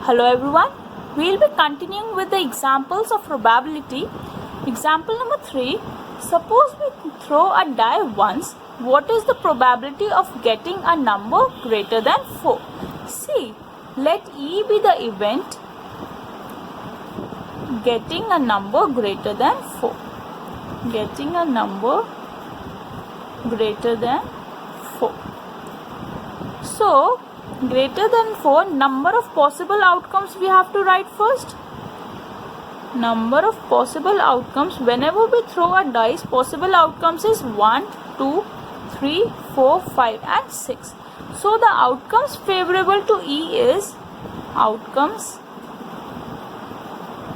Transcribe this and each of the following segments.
Hello everyone, we will be continuing with the examples of probability. Example number 3. Suppose we throw a die once, what is the probability of getting a number greater than 4? See, let E be the event getting a number greater than 4. Getting a number greater than 4. So, greater than 4, number of possible outcomes we have to write first. Number of possible outcomes, whenever we throw a dice, possible outcomes is 1, 2, 3, 4, 5 and 6. So the outcomes favorable to E is outcomes.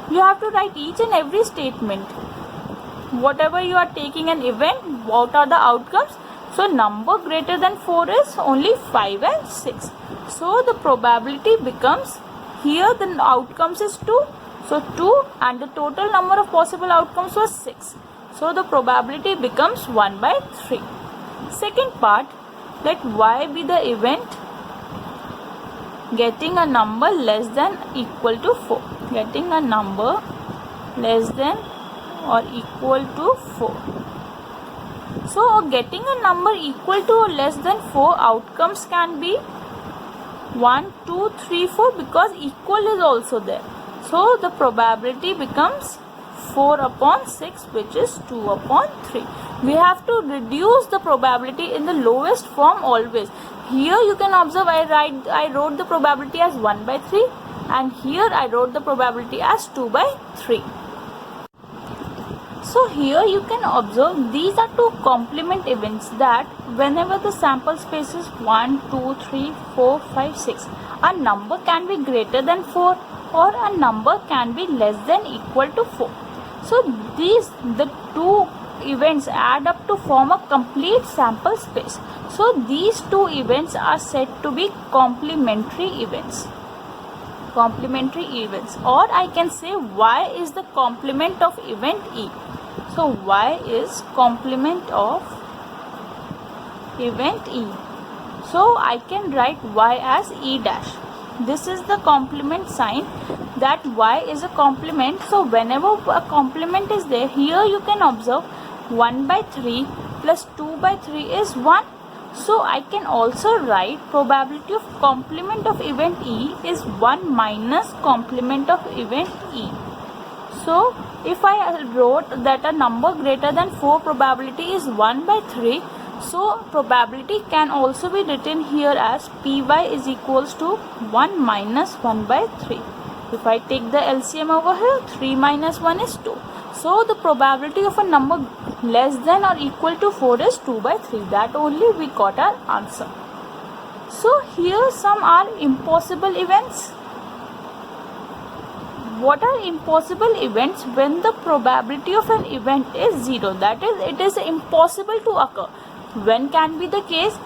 You have to write each and every statement. Whatever you are taking an event, what are the outcomes? So number greater than 4 is only 5 and 6. So the probability becomes, here the outcomes is 2. So 2 and the total number of possible outcomes was 6. So the probability becomes 1 by 3. Second part, let Y be the event getting a number less than equal to 4. Getting a number less than or equal to 4. So getting a number equal to or less than 4 outcomes can be 1, 2, 3, 4 because equal is also there. So the probability becomes 4 upon 6 which is 2 upon 3. We have to reduce the probability in the lowest form always. Here you can observe I wrote the probability as 1 by 3 and here I wrote the probability as 2 by 3. So here you can observe these are two complement events that whenever the sample space is 1, 2, 3, 4, 5, 6, a number can be greater than 4 or a number can be less than equal to 4. So the two events add up to form a complete sample space. So these two events are said to be complementary events. Complementary events, or I can say Y is the complement of event E. So Y is complement of event E. So I can write Y as E dash. This is the complement sign that Y is a complement. So whenever a complement is there, here you can observe 1 by 3 plus 2 by 3 is 1. So I can also write probability of complement of event E is 1 minus complement of event E. So if I wrote that a number greater than 4 probability is 1 by 3, so probability can also be written here as Py is equals to 1 minus 1 by 3. If I take the LCM over here, 3 minus 1 is 2. So the probability of a number less than or equal to 4 is 2 by 3. That only we got our answer. So here some are impossible events. What are impossible events? When the probability of an event is 0, that is, it is impossible to occur. When can be the case?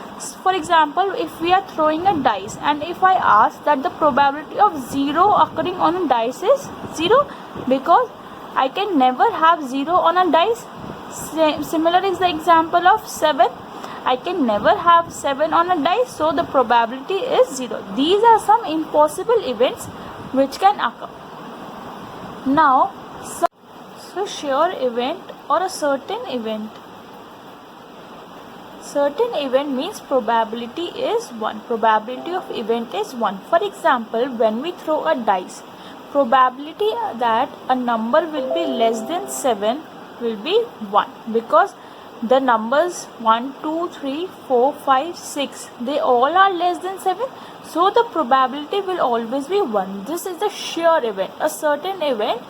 For example, if we are throwing a dice and if I ask that the probability of 0 occurring on a dice is 0, because I can never have 0 on a dice. Similar is the example of 7. I can never have 7 on a dice, so the probability is 0. These are some impossible events which can occur. Now, so sure event or a certain event. Certain event means probability is 1. Probability of event is 1. For example, when we throw a dice, probability that a number will be less than 7 will be 1 because the numbers 1, 2, 3, 4, 5, 6, they all are less than 7. So the probability will always be 1. This is a sure event, a certain event.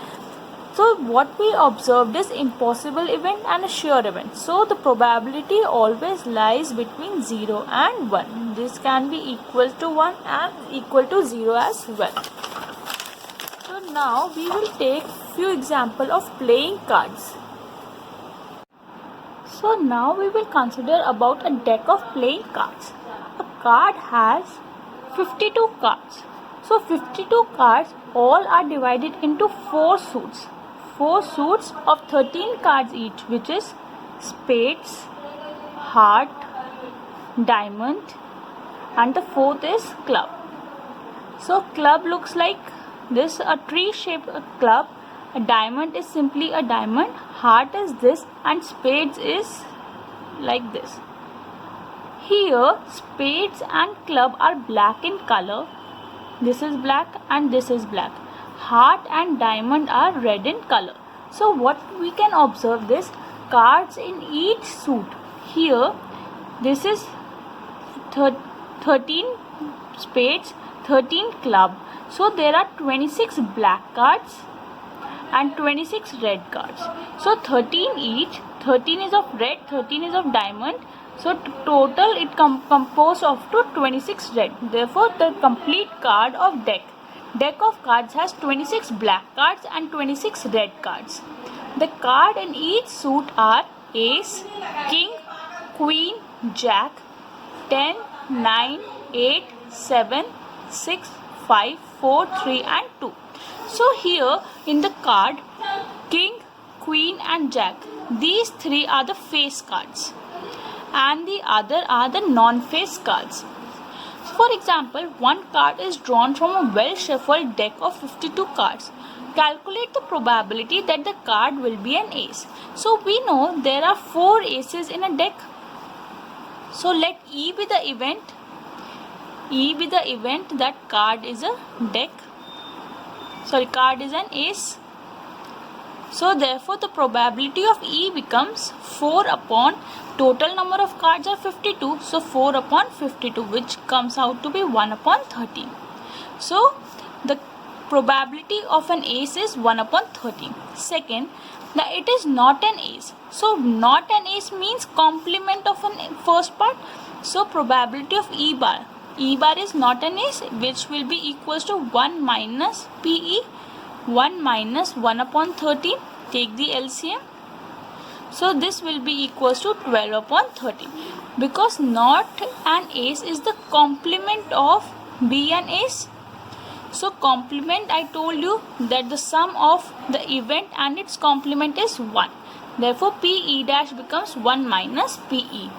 So what we observed is impossible event and a sure event. So the probability always lies between 0 and 1. This can be equal to 1 and equal to 0 as well. So now we will take few examples of playing cards. So now we will consider about a deck of playing cards. A card has 52 cards. So 52 cards all are divided into 4 suits. 4 suits of 13 cards each, which is spades, heart, diamond and the fourth is club. So club looks like this, a tree shaped club. A diamond is simply a diamond. Heart is this, and spades is like this. Here spades and club are black in color. This is black and this is black. Heart and diamond are red in color. So what we can observe this, cards in each suit. Here this is 13 spades, 13 club. So there are 26 black cards and 26 red cards. So 13 each. 13 is of red, 13 is of diamond. So total it composed of to 26 red. Therefore the complete card of deck of cards has 26 black cards and 26 red cards. The card in each suit are ace, king, queen, jack, 10, 9, 8, 7, 6, 5, 4, 3 and 2. So here in the card king, queen and jack, these three are the face cards and the other are the non-face cards. For example, one card is drawn from a well-shuffled deck of 52 cards. Calculate the probability that the card will be an ace. So we know there are 4 aces in a deck. So let E be the event. E be the event that card is a deck. Card is an ace. So therefore the probability of E becomes 4 upon total number of cards are 52. So 4 upon 52, which comes out to be 1 upon 13. So the probability of an ace is 1 upon 13. Second, now it is not an ace. So not an ace means complement of an first part. So probability of E bar is not an ace, which will be equals to 1 minus PE. 1 minus 1 upon 13. Take the LCM. So this will be equals to 12 upon 13. Because not an ace is the complement of be an ace. So complement, I told you that the sum of the event and its complement is 1. Therefore PE dash becomes 1 minus PE.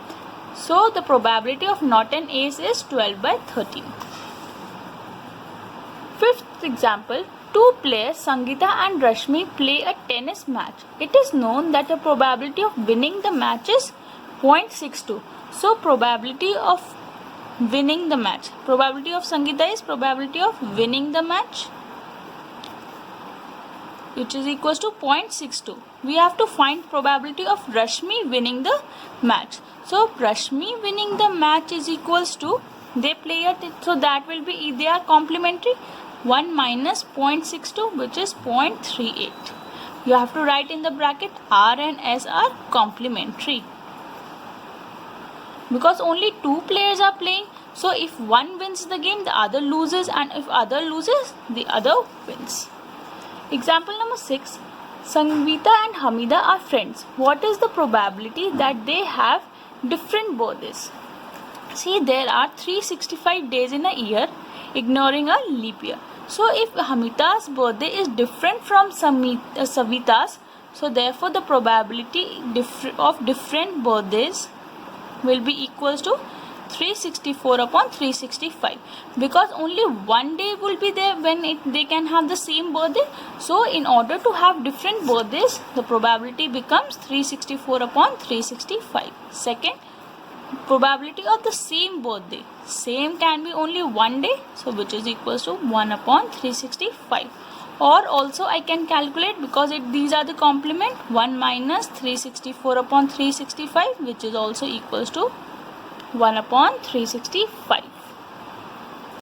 So the probability of not an ace is 12 by 13. Fifth example, 2 players Sangeeta and Rashmi play a tennis match. It is known that the probability of winning the match is 0.62. So probability of winning the match. Probability of Sangeeta is probability of winning the match, which is equals to 0.62. We have to find probability of Rashmi winning the match. So Rashmi winning the match is equals to, they play it, so that will be, they are complementary. 1 minus 0.62, which is 0.38. You have to write in the bracket R and S are complementary. Because only 2 players are playing. So if one wins the game, the other loses, and if other loses, the other wins. Example number 6. Sangeeta and Hamida are friends. What is the probability that they have different birthdays? See, there are 365 days in a year, ignoring a leap year. So if Hamida's birthday is different from Savita's, so therefore the probability of different birthdays will be equals to 364 upon 365, because only one day will be there when they can have the same birthday. So in order to have different birthdays, the probability becomes 364 upon 365. Second, probability of the same birthday, same can be only one day, so which is equals to 1 upon 365. Or also I can calculate, because these are the complement, 1 minus 364 upon 365, which is also equals to 1 upon 365.